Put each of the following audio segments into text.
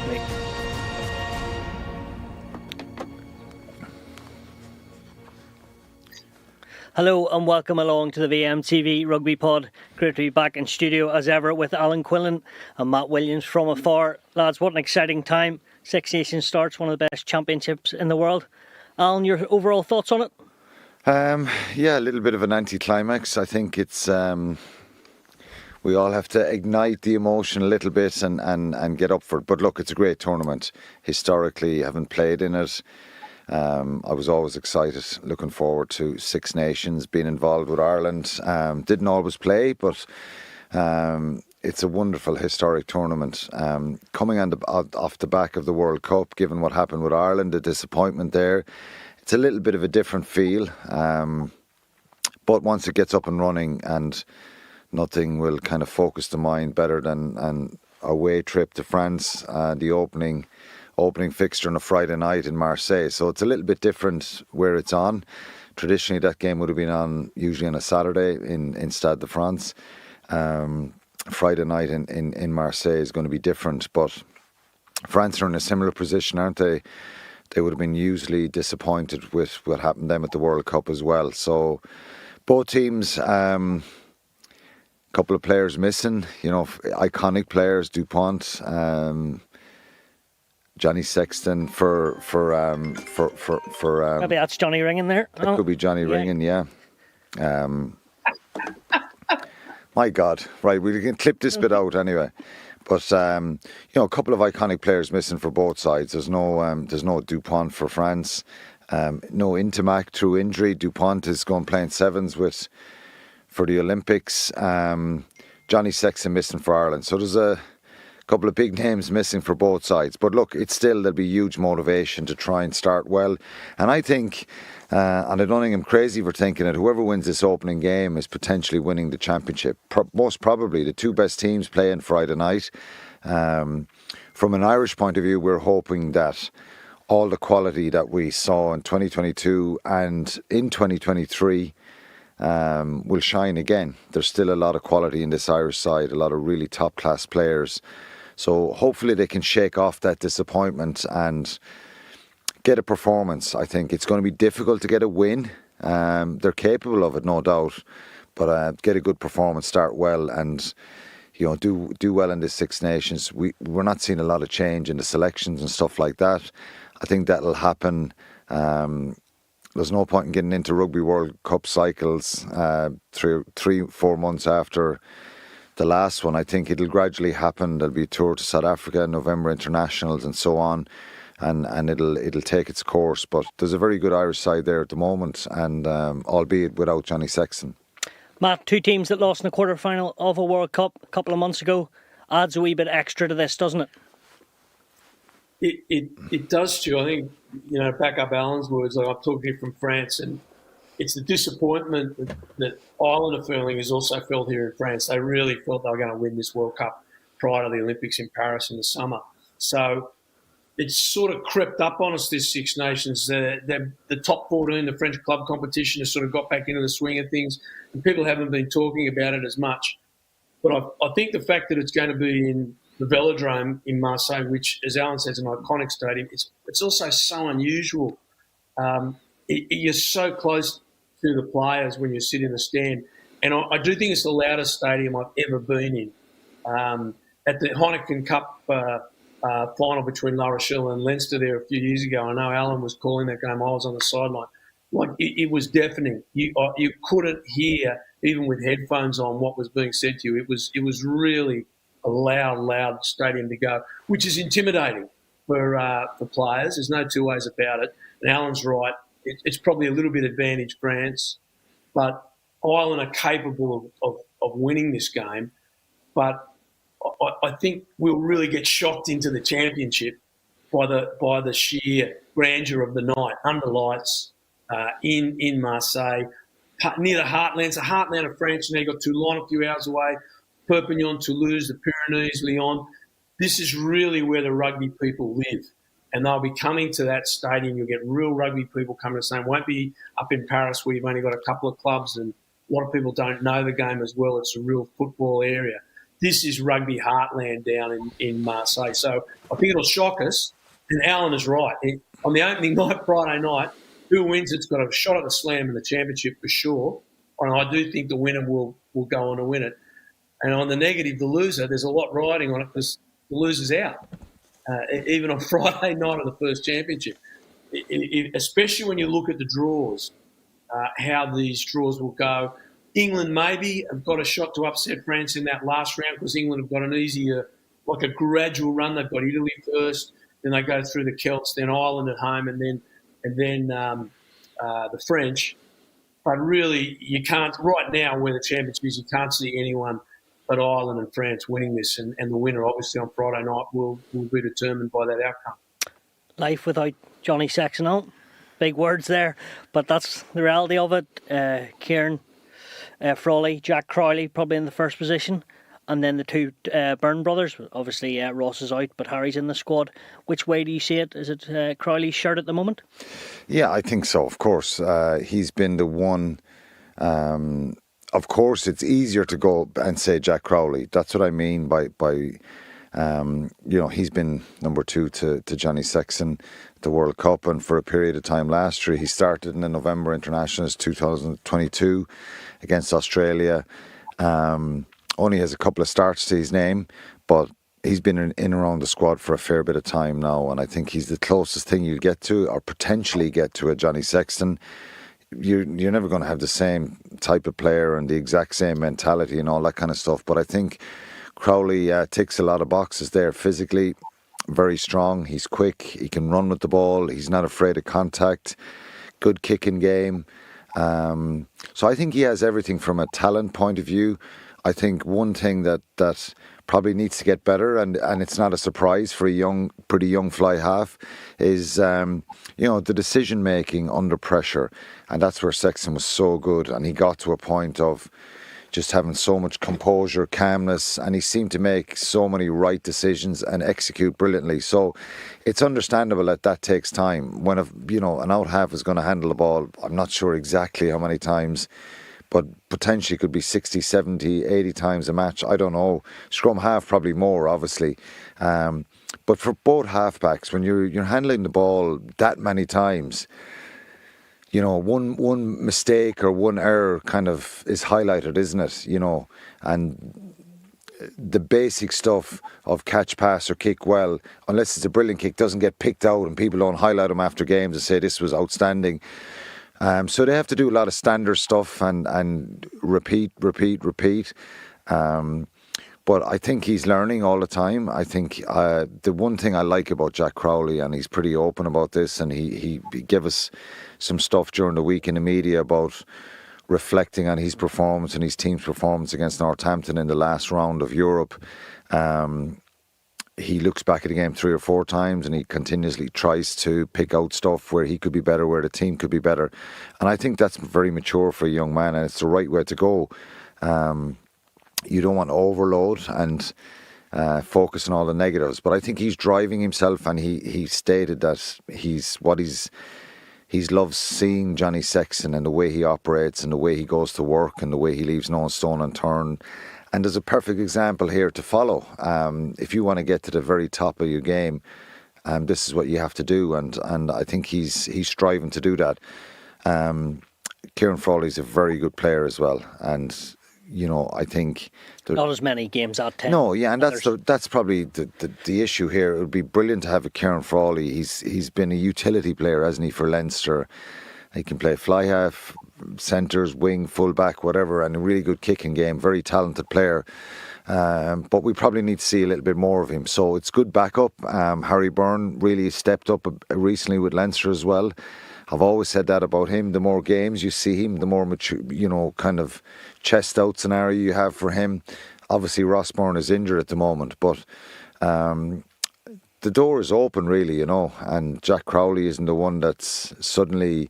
me. Hello and welcome along to the VMTV Rugby Pod. Great to be back in studio as ever with Alan Quinlan and Matt Williams from afar. Lads, what an exciting time. Six Nations starts, one of the best championships in the world. Alan, your overall thoughts on it? Yeah, a little bit of an anticlimax. I think it's we all have to ignite the emotion a little bit and get up for it. But look, it's a great tournament. Historically, haven't played in it. I was always excited, looking forward to Six Nations, being involved with Ireland. Didn't always play, but it's a wonderful historic tournament. Coming off the back of the World Cup, given what happened with Ireland, the disappointment there, it's a little bit of a different feel. But once it gets up and running, and nothing will kind of focus the mind better than an away trip to France, the opening fixture on a Friday night in Marseille. So it's a little bit different where it's on. Traditionally, that game would have been on usually on a Saturday in Stade de France. Friday night in Marseille is going to be different. But France are in a similar position, aren't they? They would have been hugely disappointed with what happened to them at the World Cup as well. So both teams, couple of players missing, iconic players, Dupont, Johnny Sexton for maybe that's Johnny Ringen there. That could be Johnny Ringen, yeah. My God, right, we can clip this bit out anyway. But a couple of iconic players missing for both sides. There's no Dupont for France, no Intimac through injury. Dupont is going playing sevens for the Olympics. Johnny Sexton missing for Ireland. So there's a couple of big names missing for both sides. But look, there'll be huge motivation to try and start well. And I think, and I don't think I'm crazy for thinking it, whoever wins this opening game is potentially winning the championship. Most probably the two best teams playing Friday night. From an Irish point of view, we're hoping that all the quality that we saw in 2022 and in 2023 will shine again. There's still a lot of quality in this Irish side, a lot of really top-class players. So hopefully they can shake off that disappointment and get a performance. I think it's going to be difficult to get a win. They're capable of it, no doubt. But get a good performance, start well, and do well in the Six Nations. We're not seeing a lot of change in the selections and stuff like that. I think that'll happen. There's no point in getting into Rugby World Cup cycles 3-4 months after the last one. I think it'll gradually happen. There'll be a tour to South Africa, November internationals and so on, and it'll take its course. But there's a very good Irish side there at the moment, and albeit without Johnny Sexton. Matt, two teams that lost in the quarter-final of a World Cup a couple of months ago adds a wee bit extra to this, doesn't it? It does, Stu. I think, back up Alan's words, I'm talking here from France, and it's the disappointment that Ireland are feeling is also felt here in France. They really felt they were going to win this World Cup prior to the Olympics in Paris in the summer. So it's sort of crept up on us, this Six Nations. The top 14, the French club competition, has sort of got back into the swing of things, and people haven't been talking about it as much. But I think the fact that it's going to be in the Velodrome in Marseille, which, as Alan says, is an iconic stadium, it's also so unusual. You're so close to the players when you sit in the stand. And I do think it's the loudest stadium I've ever been in. At the Heineken Cup final between La Rochelle and Leinster there a few years ago, I know Alan was calling that game. I was on the sideline. Like, it was deafening. You couldn't hear, even with headphones on, what was being said to you. It was really a loud stadium to go, which is intimidating for players. There's no two ways about it. And Alan's right. It's probably a little bit advantage France, but Ireland are capable of winning this game. But I think we'll really get shocked into the championship by the sheer grandeur of the night, under lights, in Marseille, near the heartland. It's the heartland of France. Now you've got Toulon a few hours away, Perpignan, Toulouse, the Pyrenees, Lyon. This is really where the rugby people live. And they'll be coming to that stadium. You'll get real rugby people coming to the stadium. It won't be up in Paris where you've only got a couple of clubs and a lot of people don't know the game as well. It's a real football area. this is rugby heartland down in Marseille. So I think it'll shock us. And Alan is right. On the opening night, Friday night, who wins it's got a shot at the slam in the championship for sure. And I do think the winner will go on to win it. And on the negative, the loser, there's a lot riding on it because the loser's out, even on Friday night of the first championship. Especially when you look at the draws, how these draws will go. England maybe have got a shot to upset France in that last round because England have got an easier, like a gradual run. They've got Italy first, then they go through the Celts, then Ireland at home, and then the French. But really, you can't, right now where the championship is, you can't see anyone but Ireland and France winning this. And the winner, obviously, on Friday night will be determined by that outcome. Life without Johnny Sexton out. Big words there, but that's the reality of it. Kieran Crowley, Jack Crowley probably in the first position, and then the two Byrne brothers. Obviously Ross is out, but Harry's in the squad. Which way do you see it? Is it Crowley's shirt at the moment? Yeah, I think so, of course. He's been the one. Of course, it's easier to go and say Jack Crowley. That's what I mean by he's been number 2 to Johnny Sexton, the World Cup, and for a period of time last year, he started in the November Internationals 2022 against Australia. Only has a couple of starts to his name, but he's been in around the squad for a fair bit of time now, and I think he's the closest thing you get to, or potentially get to, a Johnny Sexton. You're never going to have the same type of player and the exact same mentality and all that kind of stuff, but I think Crowley ticks a lot of boxes there. Physically, very strong. He's quick. He can run with the ball. He's not afraid of contact. Good kicking game. So I think he has everything from a talent point of view. I think one thing that probably needs to get better, and it's not a surprise for a pretty young fly half, is the decision making under pressure, and that's where Sexton was so good, and he got to a point of just having so much composure, calmness, and he seemed to make so many right decisions and execute brilliantly. So it's understandable that takes time. When an out half is going to handle the ball, I'm not sure exactly how many times, but potentially could be 60, 70, 80 times a match. I don't know. Scrum half probably more, obviously. But for both halfbacks, when you're handling the ball that many times, one mistake or one error kind of is highlighted, isn't it? And the basic stuff of catch, pass or kick well, unless it's a brilliant kick, doesn't get picked out and people don't highlight them after games and say this was outstanding. So they have to do a lot of standard stuff and repeat. But I think he's learning all the time. I think the one thing I like about Jack Crowley, and he's pretty open about this, and he gave us some stuff during the week in the media about reflecting on his performance and his team's performance against Northampton in the last round of Europe. He looks back at the game 3 or 4 times and he continuously tries to pick out stuff where he could be better, where the team could be better. And I think that's very mature for a young man, and it's the right way to go. You don't want to overload and focus on all the negatives. But I think he's driving himself, and he stated that he loves seeing Johnny Sexton and the way he operates and the way he goes to work and the way he leaves no stone unturned. And there's a perfect example here to follow. If you want to get to the very top of your game, this is what you have to do. And I think he's striving to do that. Kieran Crowley's a very good player as well. And I think not as many games out 10. No, yeah, and that's probably the issue here. It would be brilliant to have a Kieran Crowley. He's been a utility player, hasn't he, for Leinster? He can play fly half, centres, wing, full back, whatever, and a really good kicking game. Very talented player. But we probably need to see a little bit more of him. So it's good backup. Harry Byrne really stepped up recently with Leinster as well. I've always said that about him. The more games you see him, the more mature, kind of chest out scenario you have for him. Obviously, Ross Byrne is injured at the moment, but the door is open, really, and Jack Crowley isn't the one that's suddenly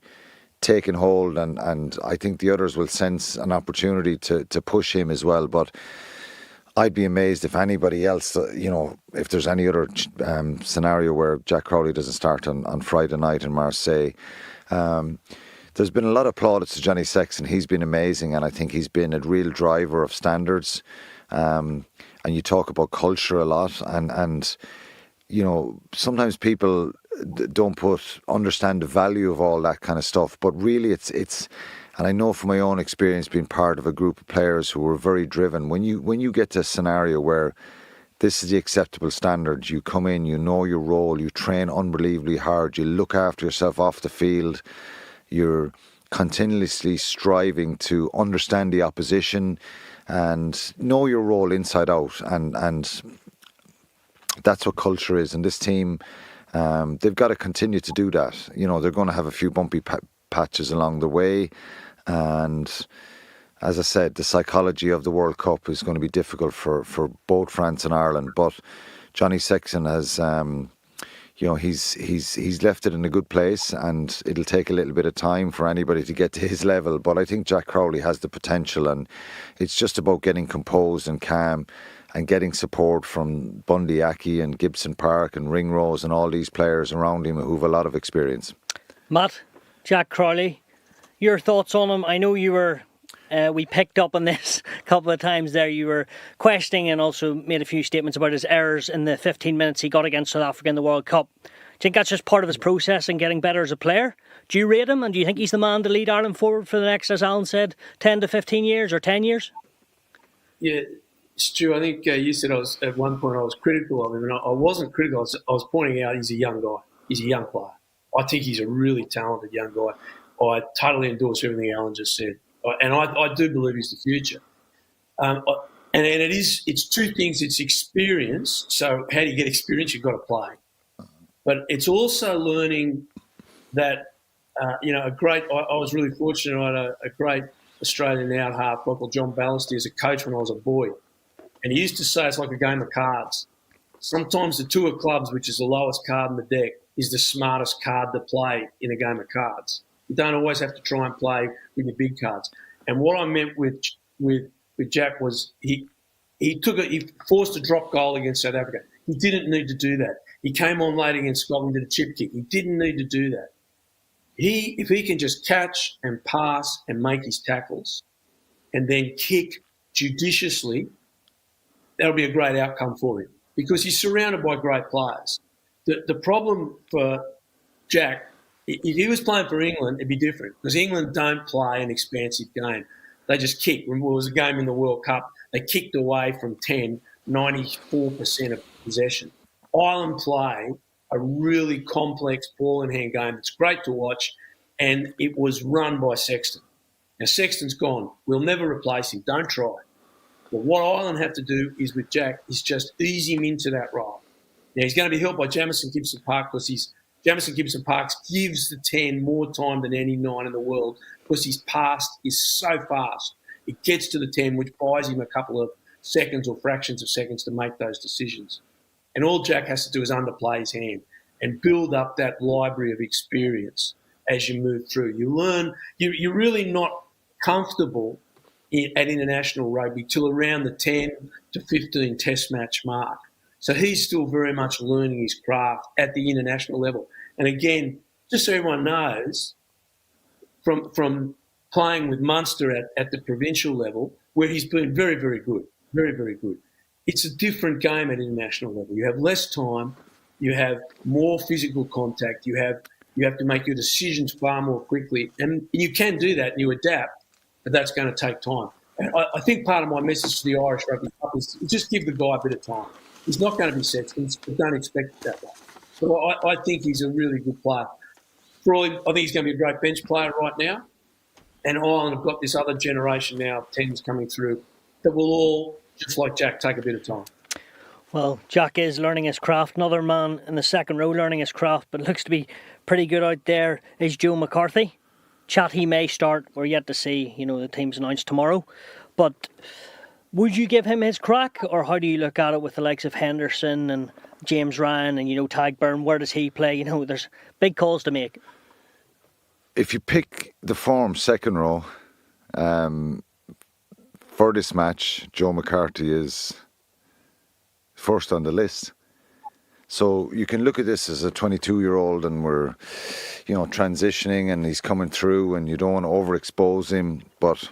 taken hold, and I think the others will sense an opportunity to push him as well. But I'd be amazed if anybody else, if there's any other scenario where Jack Crowley doesn't start on Friday night in Marseille. There's been a lot of plaudits to Johnny Sexton. He's been amazing, and I think he's been a real driver of standards. And and you talk about culture a lot, and you know, sometimes people don't understand the value of all that kind of stuff, but really it's and I know from my own experience being part of a group of players who were very driven, when you get to a scenario where this is the acceptable standard, you come in, you know your role, you train unbelievably hard, you look after yourself off the field, you're continuously striving to understand the opposition and know your role inside out, and that's what culture is. And this team, they've got to continue to do that. You know, they're going to have a few bumpy patches along the way, and as I said, the psychology of the World Cup is going to be difficult for both France and Ireland. But Johnny Sexton has, you know, he's left it in a good place, and it'll take a little bit of time for anybody to get to his level. But I think Jack Crowley has the potential, and it's just about getting composed and calm and getting support from Bundy Aki and Gibson Park and Ringrose and all these players around him who have a lot of experience. Matt, Jack Crowley, your thoughts on him? I know you were... we picked up on this a couple of times there. You were questioning and also made a few statements about his errors in the 15 minutes he got against South Africa in the World Cup. Do you think that's just part of his process and getting better as a player? Do you rate him, and do you think he's the man to lead Ireland forward for the next, as Alan said, 10 to 15 years or 10 years? Yeah, Stu, I think you said at one point I was critical of him, and I wasn't critical. I was pointing out he's a young guy. He's a young player. I think he's a really talented young guy. I totally endorse everything Alan just said. And I do believe he's the future. And it's two things. It's experience. So how do you get experience? You've got to play. But it's also learning that, you know, I was really fortunate. I had a great Australian out half, local John Ballasty, as a coach when I was a boy. And he used to say it's like a game of cards. Sometimes the two of clubs, which is the lowest card in the deck, is the smartest card to play in a game of cards. You don't always have to try and play with your big cards. And what I meant with Jack was he forced a drop goal against South Africa. He didn't need to do that. He came on late against Scotland, did a chip kick. He didn't need to do that. If he can just catch and pass and make his tackles and then kick judiciously, that'll be a great outcome for him because he's surrounded by great players. The problem for Jack, if he was playing for England, it'd be different because England don't play an expansive game. They just kick. Remember, it was a game in the World Cup. They kicked away from 10, 94% of possession. Ireland play a really complex ball-in-hand game. It's great to watch, and it was run by Sexton. Now, Sexton's gone. We'll never replace him. Don't try. But what Ireland have to do is with Jack is just ease him into that role. Now, he's going to be helped by Jamison Gibson Park because Jamison Gibson Park gives the 10 more time than any 9 in the world because his pass is so fast. It gets to the 10, which buys him a couple of seconds or fractions of seconds to make those decisions. And all Jack has to do is underplay his hand and build up that library of experience as you move through. You learn, you're really not comfortable at international rugby till around the 10 to 15 test match mark. So he's still very much learning his craft at the international level. And again, just so everyone knows, from playing with Munster at the provincial level, where he's been very, very good, very, very good, it's a different game at international level. You have less time, you have more physical contact, you have to make your decisions far more quickly. And you can do that and you adapt, but that's going to take time. And I think part of my message to the Irish Rugby Cup is just give the guy a bit of time. He's not going to be Sexton, but don't expect it that way. But I think he's a really good player. I think he's going to be a great bench player right now. And Ireland have got this other generation now of 10s coming through that will all, just like Jack, take a bit of time. Well, Jack is learning his craft. Another man in the second row learning his craft, but looks to be pretty good out there is Joe McCarthy. Chat he may start. We're yet to see, the team's announced tomorrow. But would you give him his crack, or how do you look at it with the likes of Henderson and James Ryan and, Tagburn? Where does he play? There's big calls to make. If you pick the form second row, for this match, Joe McCarthy is first on the list. So you can look at this as a 22-year-old and we're, transitioning and he's coming through and you don't want to overexpose him. But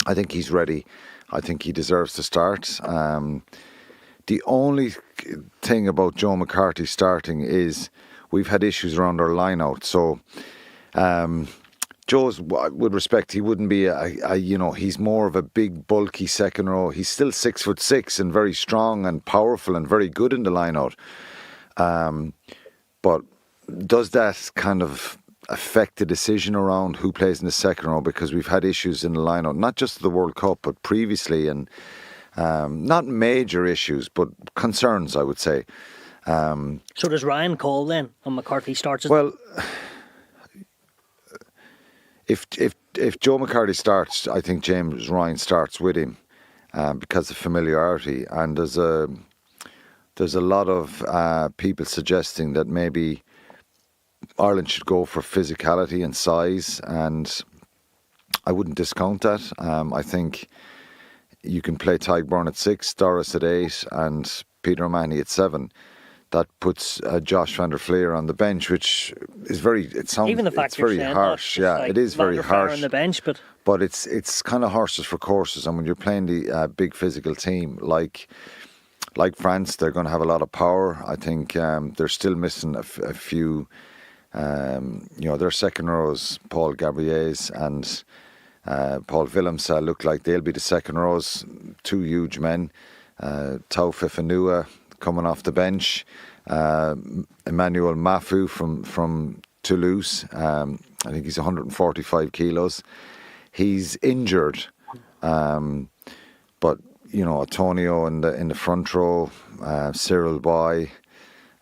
I think he's ready. I think he deserves to start. The only thing about Joe McCarthy starting is we've had issues around our line-out. So Joe's, with respect, he wouldn't be he's more of a big, bulky second row. He's still 6'6" and very strong and powerful and very good in the line-out. But does that kind of affect the decision around who plays in the second row? Because we've had issues in the line-out, not just the World Cup, but previously, and not major issues, but concerns, I would say. So does Ryan call then when McCarthy starts? Well, if Joe McCarthy starts, I think James Ryan starts with him because of familiarity. And there's a lot of people suggesting that maybe Ireland should go for physicality and size, and I wouldn't discount that. I think you can play Tyg Byrne at 6, Doris at 8, and Peter O'Mahony at 7. That puts Josh van der Fleer on the bench, which is very. It sounds even the fact it's very harsh. Yeah, like it is very harsh on the bench, but it's kind of horses for courses. And when you're playing the big physical team like France, they're going to have a lot of power. I think they're still missing a few. Their second rows, Paul Gabriels and Paul Willems, look like they'll be the second rows. Two huge men. Tau Fifenua coming off the bench. Emmanuel Mafu from Toulouse. I think he's 145 kilos. He's injured. But, Antonio in the front row, Cyril Boy,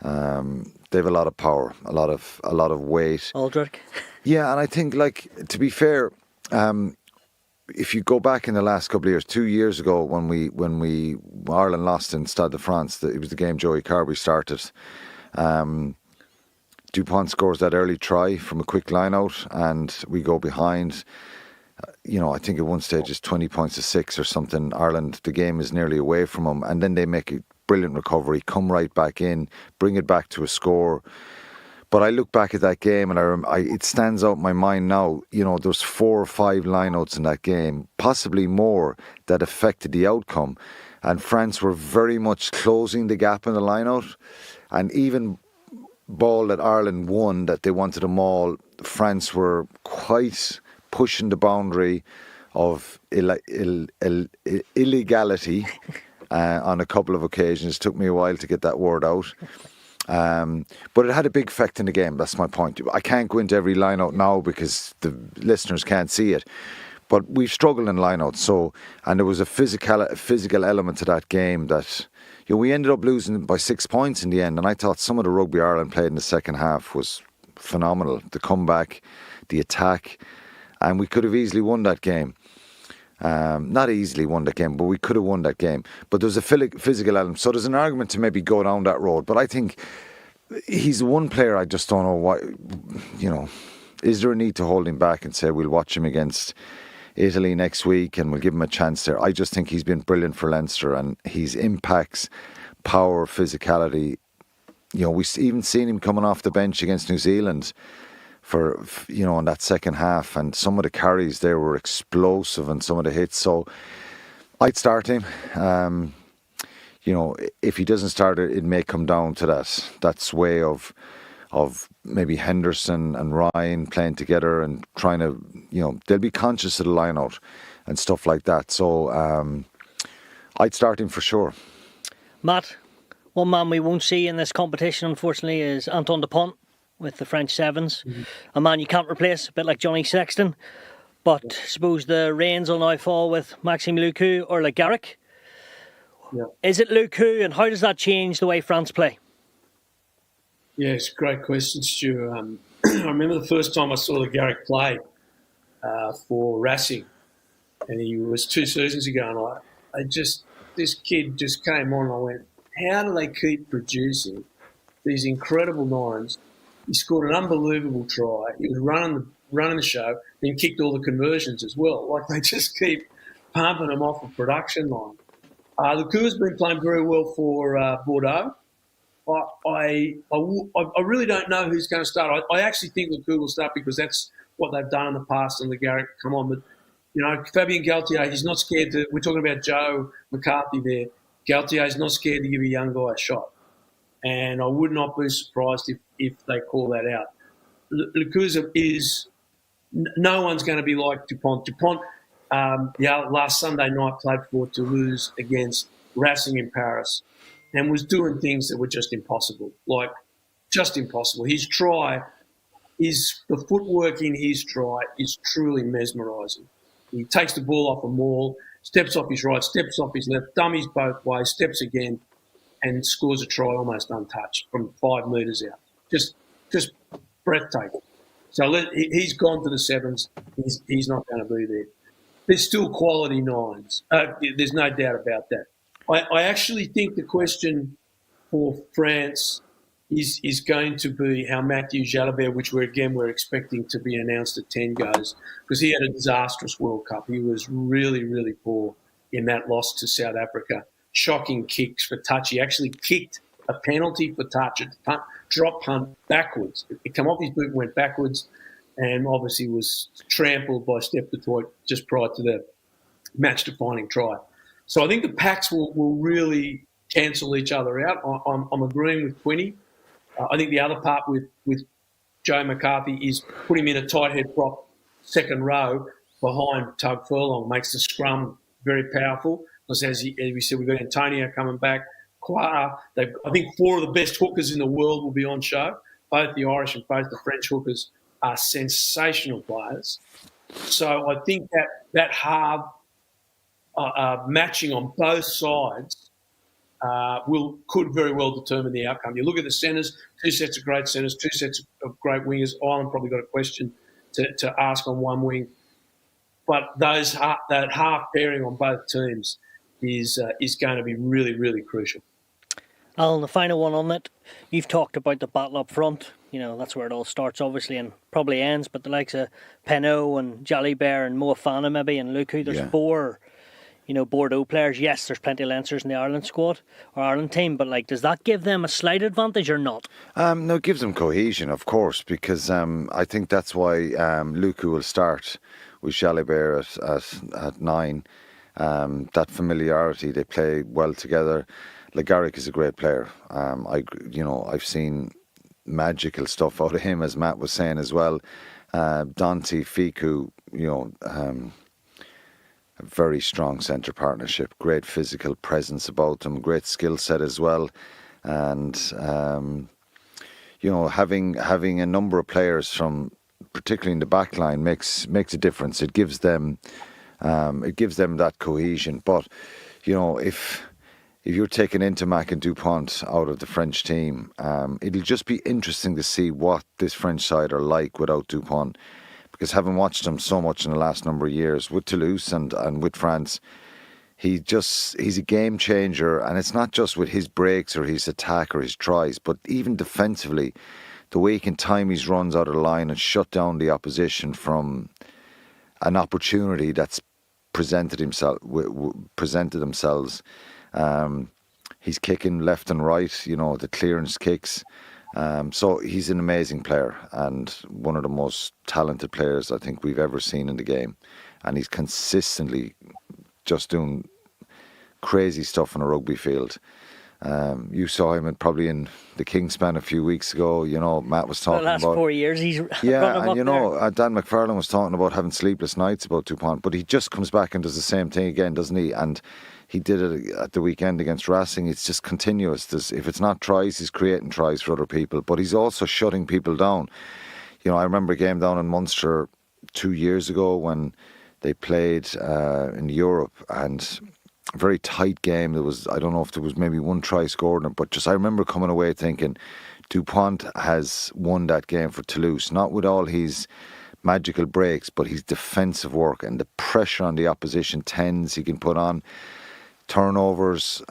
they have a lot of power, a lot of weight. Aldrich. Yeah, and I think, to be fair, if you go back in the last couple of years, 2 years ago when Ireland lost in Stade de France, it was the game Joey Carbery started. Dupont scores that early try from a quick line out, and we go behind. I think at one stage it's 20 points to 6 or something. Ireland, the game is nearly away from them, and then they make a brilliant recovery, come right back in, bring it back to a score. But I look back at that game and it stands out in my mind now. There's 4 or 5 lineouts in that game, possibly more, that affected the outcome. And France were very much closing the gap in the lineout. And even ball that Ireland won, that they wanted a maul, France were quite pushing the boundary of illegality on a couple of occasions. It took me a while to get that word out. But it had a big effect in the game. That's my point. I can't go into every line-out now because the listeners can't see it. But we've struggled in line-out. And there was a physical element to that game that we ended up losing by 6 points in the end. And I thought some of the rugby Ireland played in the second half was phenomenal. The comeback, the attack, and we could have easily won that game. Not easily won that game, but we could have won that game. But there's a physical element. So there's an argument to maybe go down that road. But I think he's one player I just don't know why, is there a need to hold him back and say we'll watch him against Italy next week and we'll give him a chance there? I just think he's been brilliant for Leinster, and his impacts, power, physicality. We've even seen him coming off the bench against New Zealand for in that second half, and some of the carries there were explosive and some of the hits. So I'd start him. If he doesn't start it may come down to that sway of maybe Henderson and Ryan playing together and trying to, they'll be conscious of the line-out and stuff like that. So I'd start him for sure. Matt, one man we won't see in this competition, unfortunately, is Antoine Dupont with the French Sevens. Mm-hmm. A man you can't replace, a bit like Johnny Sexton. But I suppose the reins will now fall with Maxime Lucu or Le Garrick. Yeah. Is it Lucu, and how does that change the way France play? Yeah, it's a great question, Stu. I remember the first time I saw Le Garrick play for Racing, and he was 2 seasons ago, and this kid just came on and I went, how do they keep producing these incredible nines? He scored an unbelievable try. He was running the show, then kicked all the conversions as well. They just keep pumping him off the production line. Lucu's been playing very well for Bordeaux. I really don't know who's going to start. I actually think Lucu will start because that's what they've done in the past, and Le Garrick come on. But Fabien Galtier, he's not scared to. We're talking about Joe McCarthy there. Galtier's not scared to give a young guy a shot. And I would not be surprised if they call that out. Lucuza is, no one's going to be like Dupont. Dupont, last Sunday night played for Toulouse against Racing in Paris and was doing things that were just impossible, just impossible. His try, the footwork in his try is truly mesmerising. He takes the ball off a maul, steps off his right, steps off his left, dummies both ways, steps again, and scores a try almost untouched from 5 metres out. Just breathtaking. So he's gone to the sevens. He's not going to be there. There's still quality nines. There's no doubt about that. I actually think the question for France is going to be how Mathieu Jalibert, which we're expecting to be announced at 10, goes, because he had a disastrous World Cup. He was really, really poor in that loss to South Africa. Shocking kicks for touch. He actually kicked a penalty for touch, a drop punt backwards. It came off his boot and went backwards, and obviously was trampled by Steph Detroit just prior to the match-defining try. So I think the packs will really cancel each other out. I'm agreeing with Quinny. I think the other part with Joe McCarthy is put him in a tight head prop second row behind Tug Furlong, makes the scrum very powerful. Because as we said, we've got Antonio coming back, Clara. I think 4 of the best hookers in the world will be on show. Both the Irish and both the French hookers are sensational players. So I think that hard matching on both sides could very well determine the outcome. You look at the centres, 2 sets of great centres, 2 sets of great wingers. Ireland probably got a question to ask on one wing. But that half pairing on both teams is going to be really, really crucial. Alan, the final one on it. You've talked about the battle up front. That's where it all starts, obviously, and probably ends. But the likes of Penaud and Jalibert and Moefana maybe and Luku, there's 4, Bordeaux players. Yes, there's plenty of Lancers in the Ireland squad or Ireland team, but does that give them a slight advantage or not? No, it gives them cohesion, of course, because I think that's why Luku will start with Jalibert at 9. That familiarity, they play well together. Legaric is a great player. I've seen magical stuff out of him, as Matt was saying as well. Dante, Fiku, a very strong centre partnership, great physical presence about them, great skill set as well, and having a number of players from, particularly in the back line, makes a difference. It gives them that cohesion. But if you're taking Intermac and Dupont out of the French team, it'll just be interesting to see what this French side are like without Dupont. Because having watched him so much in the last number of years with Toulouse and with France, he's a game changer. And it's not just with his breaks or his attack or his tries, but even defensively, the way he can time his runs out of the line and shut down the opposition from an opportunity that's presented themselves. He's kicking left and right, the clearance kicks. So he's an amazing player and one of the most talented players I think we've ever seen in the game. And he's consistently just doing crazy stuff on a rugby field. You saw him probably in the Kingspan a few weeks ago. Matt was talking about... The last 4 years he's and Dan McFarlane was talking about having sleepless nights about Dupont, but he just comes back and does the same thing again, doesn't he? And he did it at the weekend against Racing. It's just continuous. If it's not tries, he's creating tries for other people, but he's also shutting people down. I remember a game down in Munster 2 years ago when they played in Europe, and a very tight game. I don't know if there was maybe 1 try scored in it, but just I remember coming away thinking Dupont has won that game for Toulouse, not with all his magical breaks, but his defensive work and the pressure on the opposition, 10s he can put on, turnovers,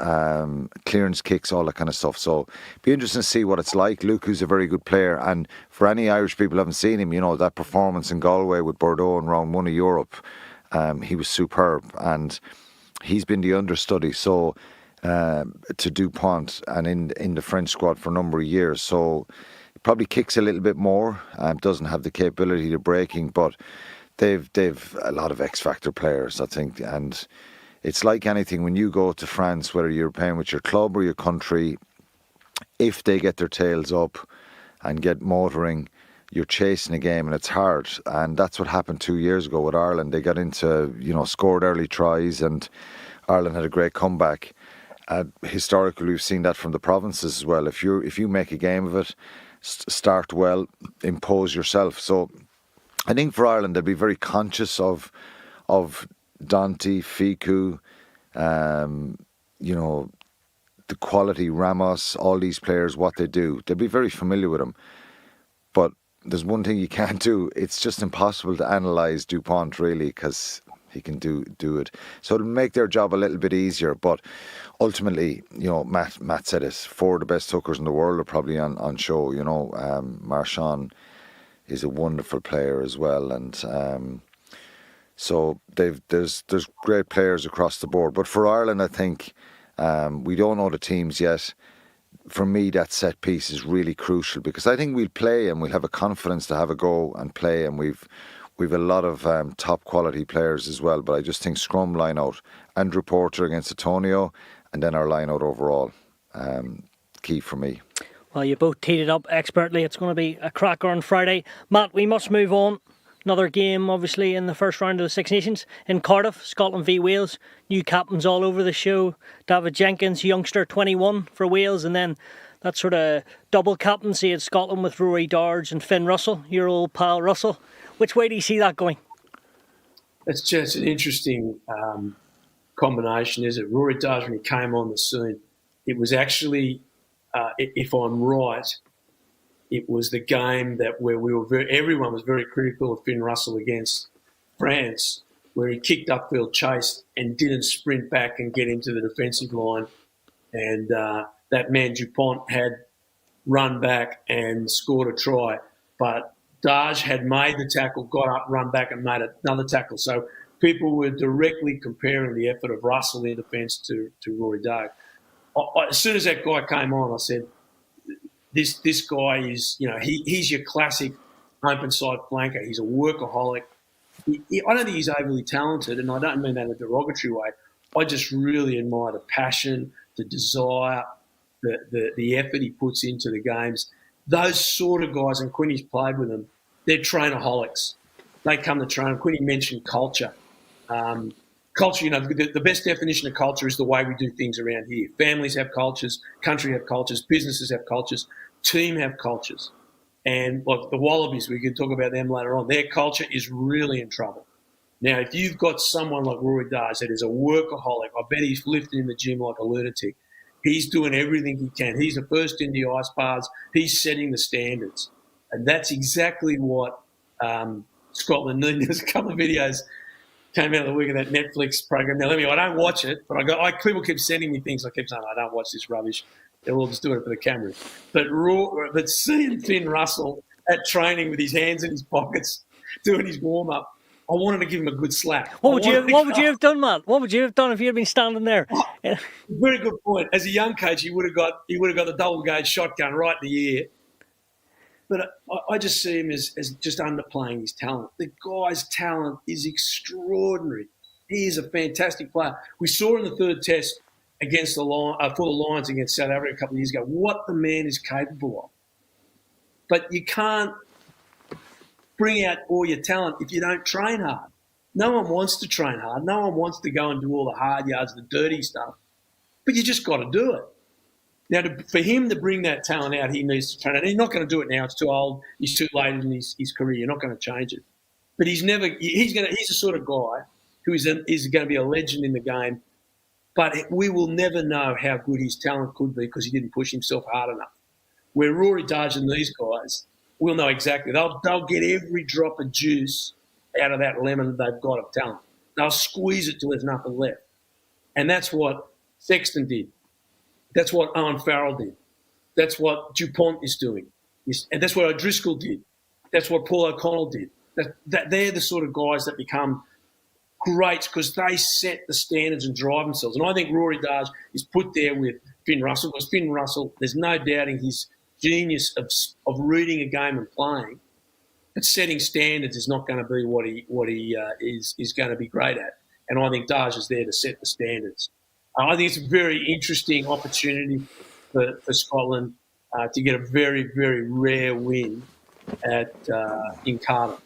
clearance kicks, all that kind of stuff. So it'd be interesting to see what it's like. Luku's a very good player, and for any Irish people who haven't seen him, that performance in Galway with Bordeaux in round 1 of Europe, he was superb, and he's been the understudy to Dupont and in the French squad for a number of years. So he probably kicks a little bit more, doesn't have the capability to breaking, but they've a lot of X Factor players, I think, and it's like anything when you go to France, whether you're playing with your club or your country, if they get their tails up and get motoring, you're chasing a game and it's hard. And that's what happened 2 years ago with Ireland. They got into, scored early tries and Ireland had a great comeback. Historically, we've seen that from the provinces as well. If you make a game of it, start well, impose yourself. So I think for Ireland, they'll be very conscious of Dante, Fiku, the quality, Ramos, all these players, what they do. They'll be very familiar with them. But there's one thing you can't do. It's just impossible to analyse Dupont, really, because he can do it. So it'll make their job a little bit easier. But ultimately, Matt said it, 4 of the best hookers in the world are probably on show. Marchand is a wonderful player as well. And so there's great players across the board. But for Ireland, I think we don't know the teams yet. For me, that set piece is really crucial because I think we'll play and we'll have a confidence to have a go and play, and we've a lot of top quality players as well. But I just think scrum line out, Andrew Porter against Antonio, and then our line out overall, key for me. Well, you both teed it up expertly. It's going to be a cracker on Friday. Matt, we must move on. Another game, obviously, in the first round of the Six Nations in Cardiff, Scotland v Wales. New captains all over the show. David Jenkins, youngster, 21 for Wales, and then that sort of double captaincy at Scotland with Rory Darge and Finn Russell, your old pal Russell. Which way do you see that going? It's just an interesting combination, isn't it? Rory Darge, when he came on the scene, it was actually, if I'm right, it was the game where everyone was very critical of Finn Russell against France, where he kicked upfield, chased, and didn't sprint back and get into the defensive line. And that man Dupont had run back and scored a try. But Darge had made the tackle, got up, run back and made another tackle. So people were directly comparing the effort of Russell in defence to Rory Darge. As soon as that guy came on, I said, This guy is, he's your classic open side flanker. He's a workaholic. I don't think he's overly talented, and I don't mean that in a derogatory way. I just really admire the passion, the desire, the effort he puts into the games. Those sort of guys, and Quinny's played with them, they're trainaholics. They come to train. Quinny mentioned culture. Culture, the best definition of culture is the way we do things around here. Families have cultures, country have cultures, businesses have cultures, team have cultures. And like the Wallabies, we can talk about them later on, their culture is really in trouble. Now, if you've got someone like Rory Darge that is a workaholic, I bet he's lifting in the gym like a lunatic. He's doing everything he can. He's the first in the ice baths. He's setting the standards. And that's exactly what Scotland need. There's a couple of videos came out of the week of that Netflix program. Now, I don't watch it, but people keep sending me things. I keep saying, I don't watch this rubbish. They're all just doing it for the camera. But seeing Finn Russell at training with his hands in his pockets, doing his warm-up, I wanted to give him a good slap. What would you have done, Matt? What would you have done if you had been standing there? Very good point. As a young coach, he would have got the double gauge shotgun right in the ear. But I just see him as just underplaying his talent. The guy's talent is extraordinary. He is a fantastic player. We saw in the third test against for the Lions against South Africa a couple of years ago what the man is capable of. But you can't bring out all your talent if you don't train hard. No one wants to train hard. No one wants to go and do all the hard yards, the dirty stuff. But you just got to do it. Now, for him to bring that talent out, he needs to train it. He's not going to do it now. It's too old. He's too late in his career. You're not going to change it. But he's the sort of guy who is going to be a legend in the game. But we will never know how good his talent could be because he didn't push himself hard enough. Where Rory Darge and these guys, we'll know exactly. They'll get every drop of juice out of that lemon that they've got of talent. They'll squeeze it till there's nothing left. And that's what Sexton did. That's what Owen Farrell did. That's what Dupont is doing. And that's what O'Driscoll did. That's what Paul O'Connell did. They're the sort of guys that become great because they set the standards and drive themselves. And I think Rory Darge is put there with Finn Russell because Finn Russell, there's no doubting his genius of reading a game and playing. but setting standards is not going to be what he is going to be great at. And I think Daj is there to set the standards. I think it's a very interesting opportunity for Scotland to get a very, very rare win in Cardiff.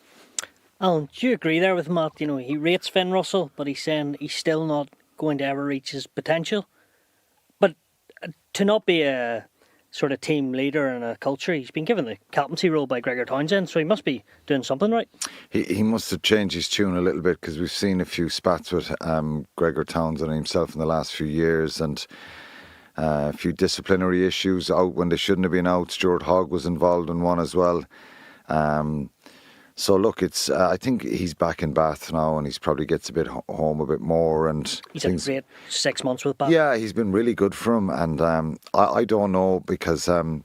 Alan, do you agree there with Matt? You know, he rates Finn Russell, but he's saying he's still not going to ever reach his potential. But to not be a sort of team leader and a culture, he's been given the captaincy role by Gregor Townsend, so he must be doing something right. He must have changed his tune a little bit, because we've seen a few spats with Gregor Townsend himself in the last few years, and a few disciplinary issues out when they shouldn't have been out. Stuart Hogg was involved in one as well. So look, it's I think he's back in Bath now, and he's probably gets a bit home a bit more. And he's had a great 6 months with Bath. Yeah, he's been really good for him, and I don't know, because you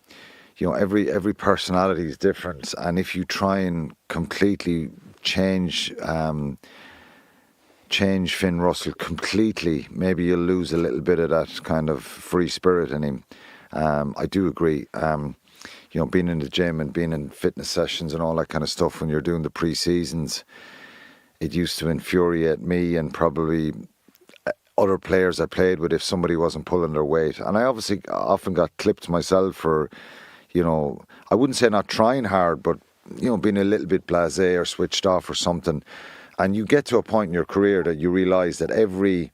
know, every personality is different, and if you try and completely change Finn Russell completely, maybe you'll lose a little bit of that kind of free spirit in him. I do agree. You know, being in the gym and being in fitness sessions and all that kind of stuff when you're doing the pre-seasons, it used to infuriate me and probably other players I played with if somebody wasn't pulling their weight. And I obviously often got clipped myself for, you know, I wouldn't say not trying hard, but, you know, being a little bit blasé or switched off or something. And you get to a point in your career that you realise that every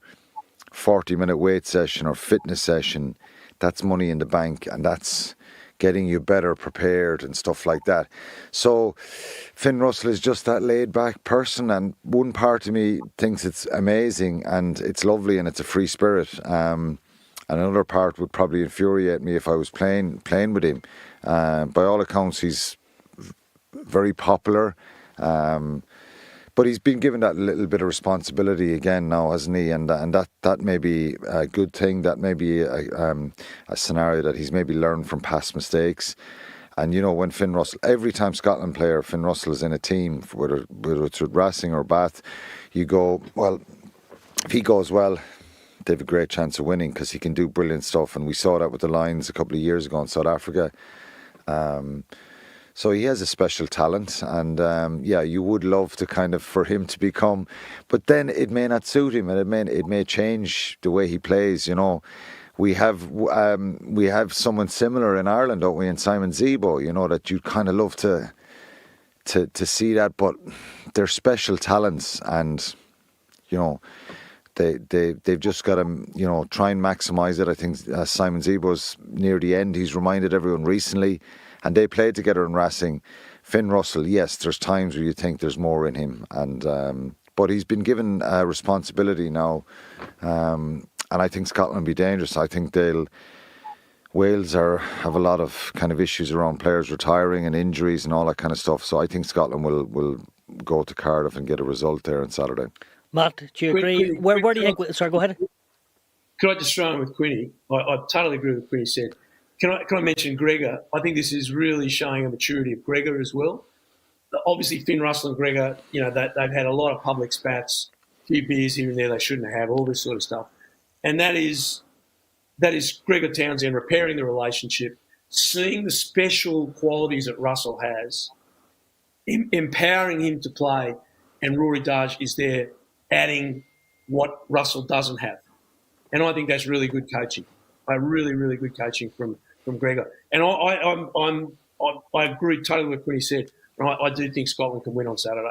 40-minute weight session or fitness session, that's money in the bank, and that's getting you better prepared and stuff like that. So Finn Russell is just that laid-back person, and one part of me thinks it's amazing and it's lovely and it's a free spirit. Another part would probably infuriate me if I was playing with him. By all accounts, he's very popular. But he's been given that little bit of responsibility again now, hasn't he? And that may be a good thing. That may be a scenario that he's maybe learned from past mistakes. And, you know, when Finn Russell, every time Scotland player, Finn Russell is in a team, whether it's with Racing or Bath, you go, well, if he goes well, they have a great chance of winning, because he can do brilliant stuff. And we saw that with the Lions a couple of years ago in South Africa. So he has a special talent, and yeah, you would love to kind of for him to become, but then it may not suit him, and it may change the way he plays. You know, we have someone similar in Ireland, don't we? In Simon Zebo, you know, that you'd kind of love to see that, but they're special talents, and you know, they've just got to, you know, try and maximise it. I think Simon Zebo's near the end. He's reminded everyone recently. And they played together in Racing. Finn Russell, yes, there's times where you think there's more in him, and but he's been given responsibility now, and I think Scotland will be dangerous. I think Wales have a lot of kind of issues around players retiring and injuries and all that kind of stuff. So I think Scotland will go to Cardiff and get a result there on Saturday. Matt, do you agree? Where do you think? Sorry, go ahead. Could I just throw in with Quinny? I totally agree with what Quinny said. Can I mention Gregor? I think this is really showing a maturity of Gregor as well. Obviously, Finn Russell and Gregor, you know, they've had a lot of public spats, a few beers here and there they shouldn't have, all this sort of stuff. And that is Gregor Townsend repairing the relationship, seeing the special qualities that Russell has, empowering him to play, and Rory Daj is there adding what Russell doesn't have. And I think that's really good coaching. Really, really good coaching from Gregor. And I agree totally with what he said. And I do think Scotland can win on Saturday,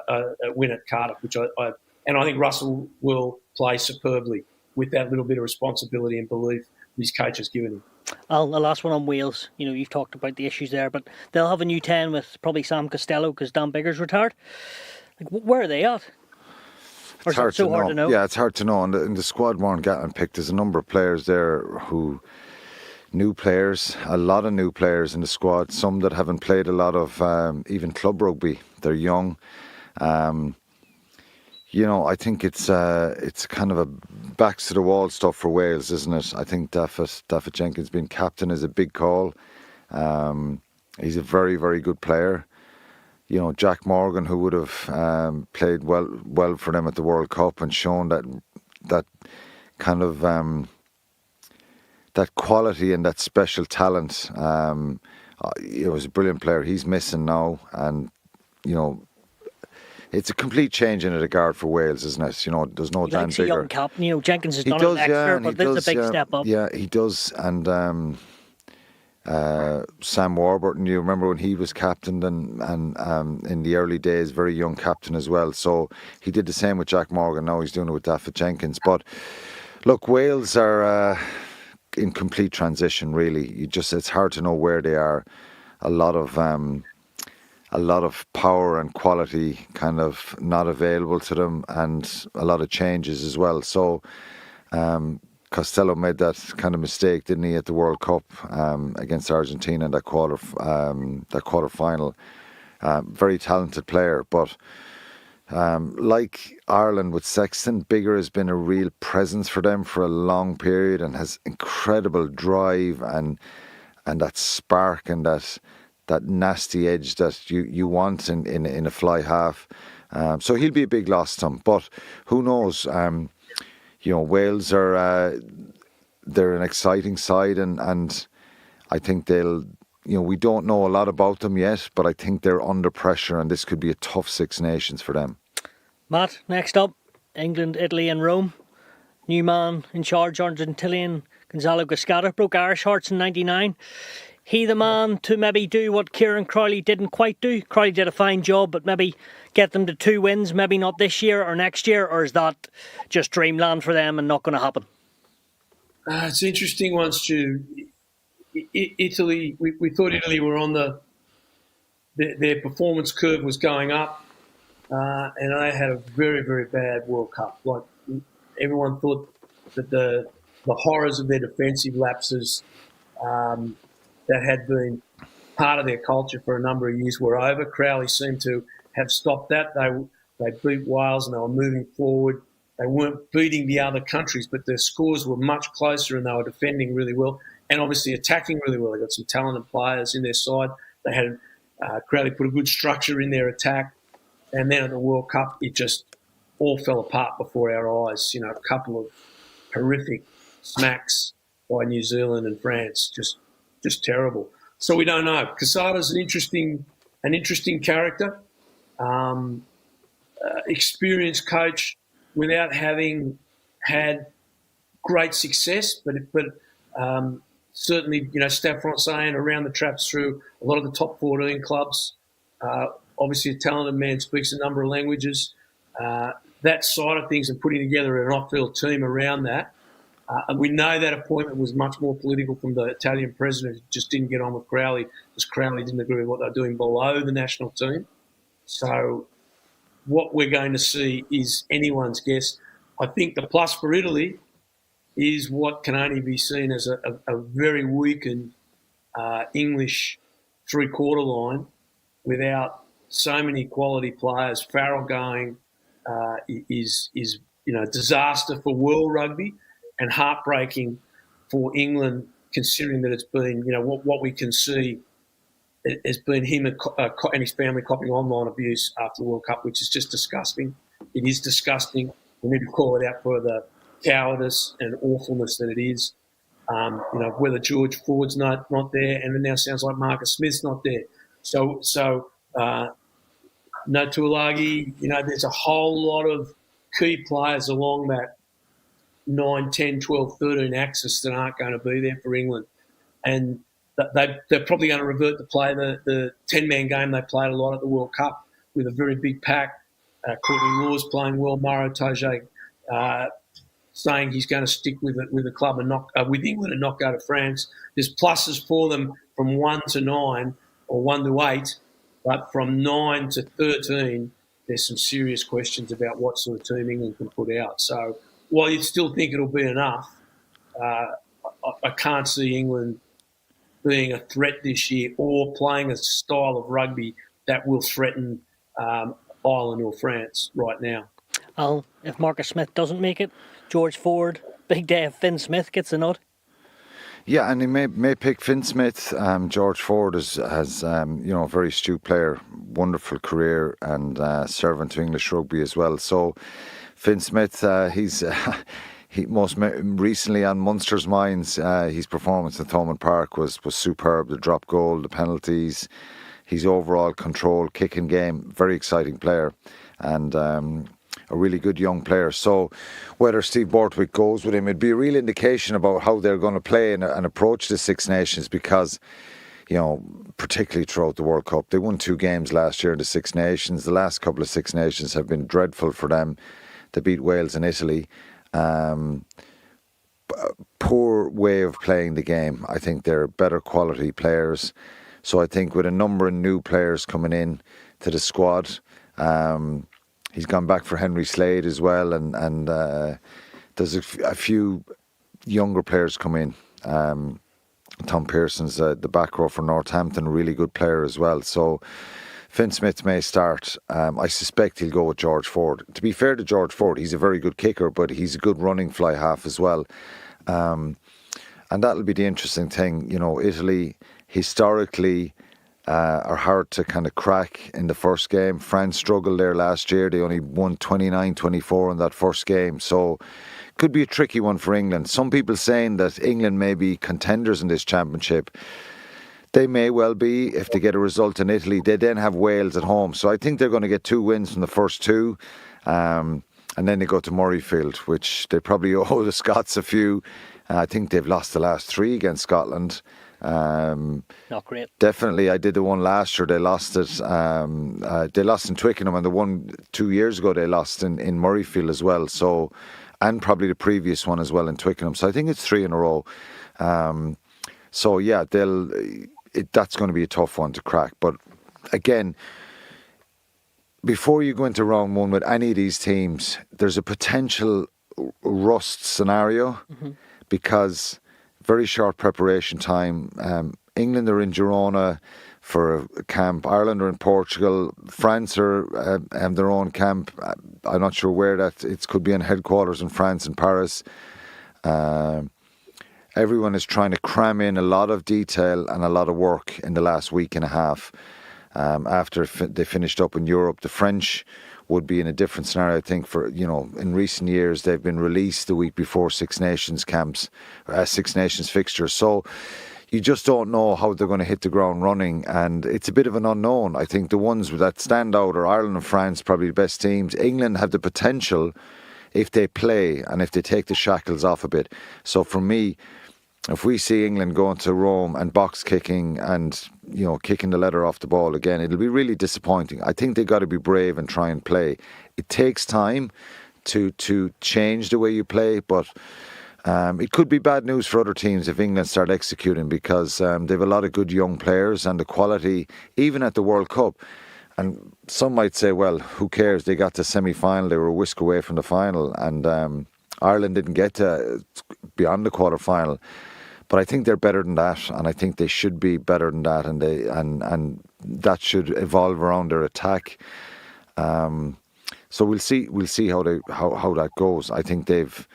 win at Cardiff, which I think Russell will play superbly with that little bit of responsibility and belief his coach has given him. Al, the last one on Wales. You know, you've talked about the issues there, but they'll have a new 10 with probably Sam Costello because Dan Biggar's retired. Like, where are they at? Or it's hard to know. Yeah, it's hard to know. And the squad Warren Gatland picked, there's a number of players there who, new players, a lot of new players in the squad, some that haven't played a lot of even club rugby. They're young. You know, I think it's kind of a backs to the wall stuff for Wales, isn't it? I think Daffet Jenkins being captain is a big call. He's a very, very good player. You know, Jack Morgan, who would have played well for them at the World Cup and shown that kind of that quality and that special talent. He was a brilliant player. He's missing now, and it's a complete change in the guard for Wales, isn't it? There's no He Dan likes a Bigger. young captain. Jenkins has He done does, it next year, and but this is a big step up. Yeah, he does. And Sam Warburton, you remember when he was captain and in the early days, very young captain as well. So he did the same with Jack Morgan. Now he's doing it with David Jenkins. But look, Wales are in complete transition. Really, it's hard to know where they are. A lot of power and quality kind of not available to them, and a lot of changes as well. So Costello made that kind of mistake, didn't he, at the World Cup against Argentina in that quarter final. Very talented player, but like Ireland with Sexton, Bigger has been a real presence for them for a long period and has incredible drive and that spark and that nasty edge that you want in a fly half. So he'll be a big loss to them. But who knows? Wales they're an exciting side, and I think we don't know a lot about them yet, but I think they're under pressure, and this could be a tough Six Nations for them. Matt, next up, England, Italy and Rome. New man in charge, Argentinian Gonzalo Gascata, broke Irish hearts in '99. He the man to maybe do what Kieran Crowley didn't quite do? Crowley did a fine job, but maybe get them to 2 wins, maybe not this year or next year, or is that just dreamland for them and not going to happen? It's an interesting one, Stu. Italy, we thought Italy were on their performance curve was going up, and they had a very, very bad World Cup. Like, everyone thought that the horrors of their defensive lapses that had been part of their culture for a number of years were over. Crowley seemed to have stopped that. They beat Wales and they were moving forward. They weren't beating the other countries, but their scores were much closer and they were defending really well and obviously attacking really well. They got some talented players in their side. They had Crowley put a good structure in their attack, and then at the World Cup it just all fell apart before our eyes. A couple of horrific smacks by New Zealand and France, just terrible. So we don't know. Casada's an interesting character, experienced coach without having had great success, but certainly, Stade Francais and around the traps through a lot of the top 14 clubs. Obviously, a talented man, speaks a number of languages. That side of things and putting together an off-field team around that. And we know that appointment was much more political from the Italian president, who just didn't get on with Crowley because Crowley didn't agree with what they were doing below the national team. So what we're going to see is anyone's guess. I think the plus for Italy is what can only be seen as a very weakened English three-quarter line without so many quality players. Farrell going is disaster for world rugby and heartbreaking for England, considering that it's been, what we can see has been him and his family copying online abuse after the World Cup, which is just disgusting. It is disgusting. We need to call it out for the cowardice and awfulness that it is. Whether George Ford's not there, and it now sounds like Marcus Smith's not there. So no Tuilagi, there's a whole lot of key players along that 9, 10, 12, 13 axis that aren't going to be there for England. And they're probably going to revert to play the 10-man game they played a lot at the World Cup with a very big pack. Courtney Law's playing well. Mauro Toje saying he's going to stick with the club and not with England and not go to France. There's pluses for them from 1 to 9 or 1 to 8, but from 9 to 13, there's some serious questions about what sort of team England can put out. So while you'd still think it'll be enough, I can't see England being a threat this year or playing a style of rugby that will threaten Ireland or France right now. Al, if Marcus Smith doesn't make it, George Ford, big day if Finn Smith gets a nod. Yeah, and he may pick Finn Smith. George Ford has a very astute player, wonderful career, and servant to English rugby as well. So Finn Smith, he most recently on Munster's minds. His performance at Thomond Park was superb. The drop goal, the penalties. his overall control, kicking game, very exciting player, and a really good young player. So whether Steve Borthwick goes with him, it'd be a real indication about how they're going to play and approach the Six Nations, because, you know, particularly throughout the World Cup, they won 2 games last year in the Six Nations. The last couple of Six Nations have been dreadful for them. They beat Wales and Italy. Poor way of playing the game. I think they're better quality players. So I think with a number of new players coming in to the squad, he's gone back for Henry Slade as well, and there's a few younger players come in. Tom Pearson's the back row for Northampton, a really good player as well. So Finn Smith may start. I suspect he'll go with George Ford. To be fair to George Ford, he's a very good kicker, but he's a good running fly half as well. And that'll be the interesting thing. You know, Italy historically are hard to kind of crack in the first game. France struggled there last year. They only won 29-24 in that first game. So could be a tricky one for England. Some people saying that England may be contenders in this championship. They may well be if they get a result in Italy. They then have Wales at home. So I think they're going to get 2 wins from the first 2. And then they go to Murrayfield, which they probably owe the Scots a few. I think they've lost the last 3 against Scotland. Not great. Definitely, I did the one last year. They lost it. They lost in Twickenham, and the one 2 years ago they lost in Murrayfield as well. So, and probably the previous one as well in Twickenham. So I think it's 3 in a row. So yeah, that's going to be a tough one to crack. But again, before you go into round 1 with any of these teams, there's a potential rust scenario because very short preparation time. England are in Girona for a camp. Ireland are in Portugal. France are have their own camp. I'm not sure where that. It could be in headquarters in France, in Paris. Everyone is trying to cram in a lot of detail and a lot of work in the last week and a half. After they finished up in Europe, the French would be in a different scenario. I think in recent years they've been released the week before Six Nations camps, Six Nations fixtures. So you just don't know how they're going to hit the ground running, and it's a bit of an unknown. I think the ones that stand out are Ireland and France, probably the best teams. England have the potential if they play and if they take the shackles off a bit. So for me, if we see England going to Rome and box kicking and, kicking the leather off the ball again, it'll be really disappointing. I think they've got to be brave and try and play. It takes time to change the way you play, but it could be bad news for other teams if England start executing, because they have a lot of good young players and the quality, even at the World Cup. And some might say, well, who cares? They got to semi-final, they were a whisk away from the final, and Ireland didn't get to beyond the quarter-final. But I think they're better than that, and I think they should be better than that, and that should evolve around their attack. So we'll see how that goes. I think they've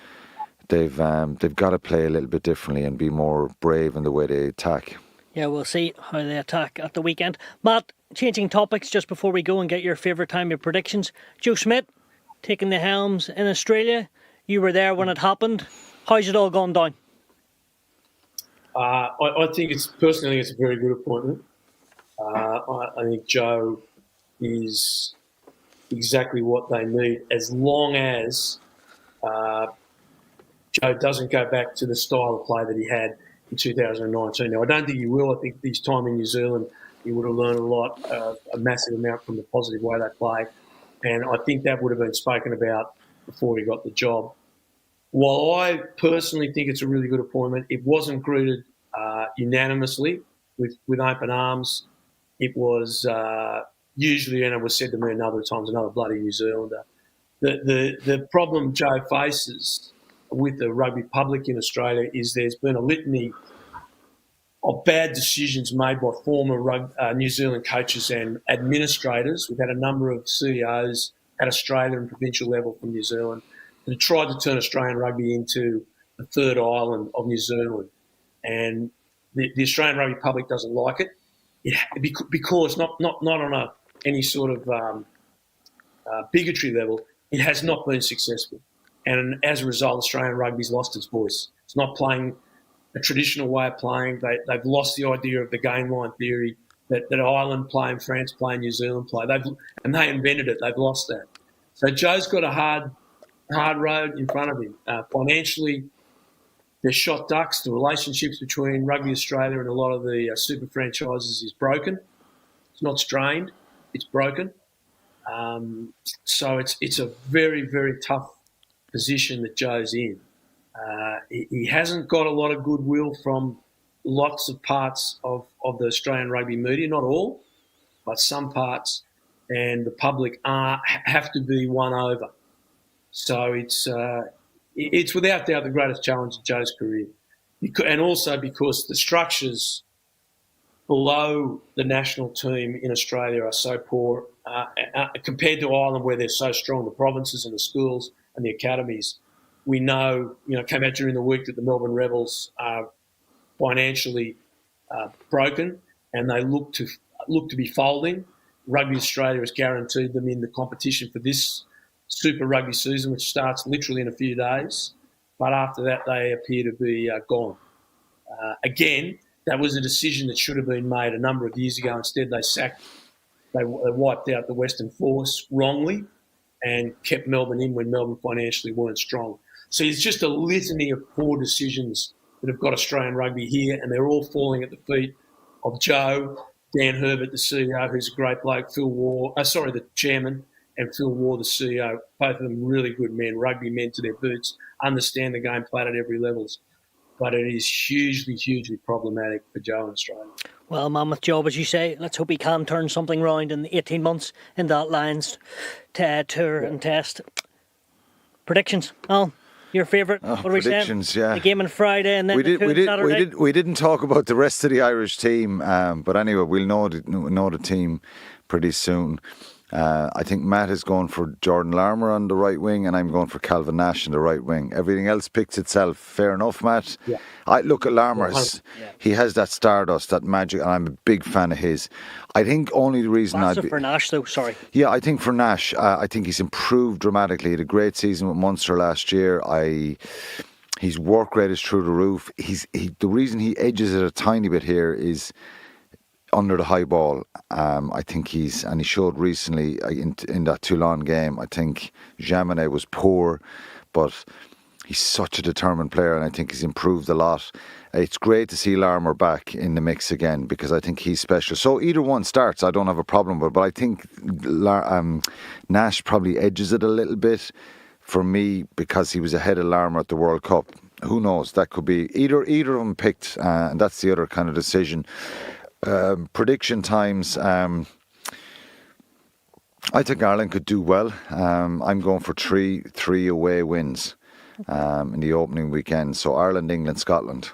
got to play a little bit differently and be more brave in the way they attack. Yeah, we'll see how they attack at the weekend. Matt, changing topics just before we go and get your favourite time of predictions. Joe Schmidt taking the helms in Australia. You were there when it happened. How's it all gone down? I think it's a very good appointment. I think Joe is exactly what they need, as long as Joe doesn't go back to the style of play that he had in 2019. Now, I don't think he will. I think his time in New Zealand, he would have learned a lot, a massive amount from the positive way they play. And I think that would have been spoken about before he got the job. While I personally think it's a really good appointment, it wasn't greeted unanimously with open arms. It was usually, and it was said to me a number of times, another bloody New Zealander. The problem Joe faces with the rugby public in Australia is there's been a litany of bad decisions made by former New Zealand coaches and administrators. We've had a number of CEOs at Australia and provincial level from New Zealand that tried to turn Australian rugby into the third island of New Zealand. And the Australian rugby public doesn't like it, because not on any sort of bigotry level, it has not been successful. And as a result, Australian rugby's lost its voice. It's not playing a traditional way of playing. They've lost the idea of the game line theory. that Ireland play and France play and New Zealand play. And they invented it. They've lost that. So Joe's got a hard road in front of him. Financially, they're shot ducks. The relationships between Rugby Australia and a lot of the super franchises is broken. It's not strained. It's broken. So it's a very, very tough position that Joe's in. He hasn't got a lot of goodwill from lots of parts of the Australian rugby media, not all, but some parts, and the public have to be won over. So it's without doubt the greatest challenge of Joe's career, and also because the structures below the national team in Australia are so poor compared to Ireland, where they're so strong, the provinces and the schools and the academies. We know, came out during the week that the Melbourne Rebels are financially broken, and they look to be folding. Rugby Australia has guaranteed them in the competition for this Super Rugby season, which starts literally in a few days. But after that, they appear to be gone. Again, that was a decision that should have been made a number of years ago. Instead, they wiped out the Western Force wrongly and kept Melbourne in when Melbourne financially weren't strong. So it's just a litany of poor decisions that have got Australian rugby here, and they're all falling at the feet of Joe, Dan Herbert, the CEO, who's a great bloke, the chairman, and Phil Waugh, the CEO. Both of them really good men, rugby men to their boots, understand the game played at every level. But it is hugely, hugely problematic for Joe in Australia. Well, mammoth job, as you say. Let's hope he can turn something round in 18 months in that Lions tour and test. Predictions, Alan? Your favourite? What are we saying? Predictions, yeah. The game on Friday and then Saturday. We didn't talk about the rest of the Irish team, but anyway, we'll know the team pretty soon. I think Matt is going for Jordan Larmour on the right wing, and I'm going for Calvin Nash on the right wing. Everything else picks itself. Fair enough, Matt. Yeah. I look at Larmour. He has that stardust, that magic, and I'm a big fan of his. I think only the reason for Nash, though. Sorry. Yeah, I think for Nash, I think he's improved dramatically. He had a great season with Munster last year. His work rate is through the roof. The reason he edges it a tiny bit here is under the high ball. I think he showed recently in that Toulon game. I think Jaminet was poor, but he's such a determined player, and I think he's improved a lot. It's great to see Larmour back in the mix again, because I think he's special. So either one starts, I don't have a problem with it, but I think Nash probably edges it a little bit for me, because he was ahead of Larmour at the World Cup. Who knows? That could be either of them picked, and that's the other kind of decision. Prediction times. I think Ireland could do well. I'm going for three away wins in the opening weekend. So Ireland, England, Scotland.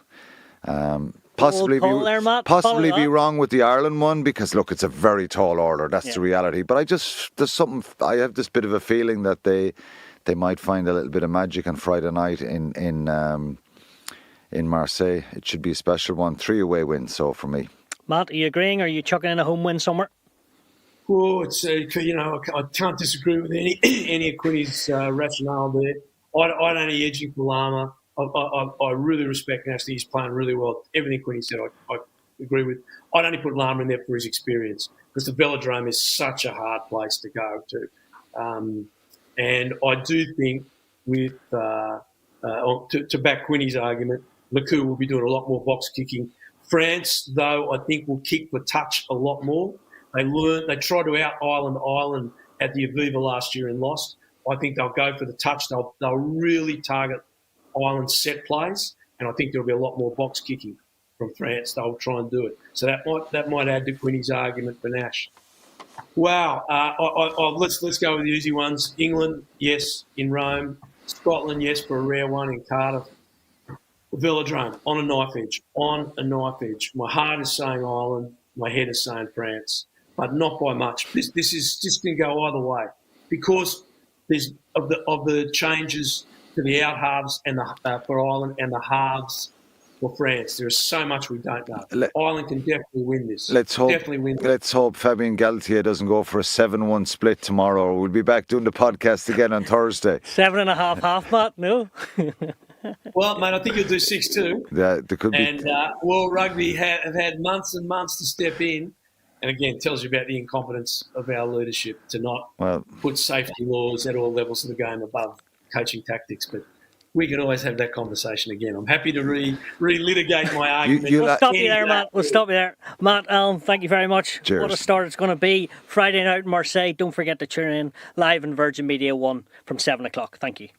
Possibly be wrong with the Ireland one, because look, it's a very tall order. That's the reality. But I have this bit of a feeling that they might find a little bit of magic on Friday night in Marseille. It should be a special one. 3 away wins. So for me. Matt, are you agreeing, or are you chucking in a home win somewhere? Oh, it's I can't disagree with any of Quinny's rationale there. I'd only edging for Lama. I really respect Nash. He's playing really well. Everything Quinny said, I agree with. I'd only put Lama in there for his experience, because the Velodrome is such a hard place to go to. And I do think to back Quinny's argument, Lecoux will be doing a lot more box kicking. France, though, I think will kick for touch a lot more. They tried to out Ireland at the Aviva last year and lost. I think they'll go for the touch. They'll really target Ireland's set plays, and I think there'll be a lot more box kicking from France. They'll try and do it. So that might add to Quinny's argument for Nash. Wow. Let's go with the easy ones. England, yes, in Rome. Scotland, yes, for a rare one in Cardiff. Velodrome, on a knife edge. My heart is saying Ireland, my head is saying France, but not by much. This is just going to go either way, because there's of the changes to the out halves and for Ireland, and the halves for France. There is so much we don't know. Ireland can definitely win this. Let's hope Fabien Galtier doesn't go for a 7-1 split tomorrow. We'll be back doing the podcast again on Thursday. 7.5 half, Matt? No. Well, mate, I think you'll do 6-2. Yeah, there could be. And World Rugby have had months and months to step in And again, it tells you about the incompetence of our leadership to not Well, put safety laws at all levels of the game above coaching tactics. But we can always have that conversation again. I'm happy to relitigate my argument. We'll stop you there, Matt. We'll stop you there. Matt, Alan, thank you very much. Cheers. What a start it's going to be. Friday night in Marseille. Don't forget to tune in live on Virgin Media 1 from 7 o'clock. Thank you.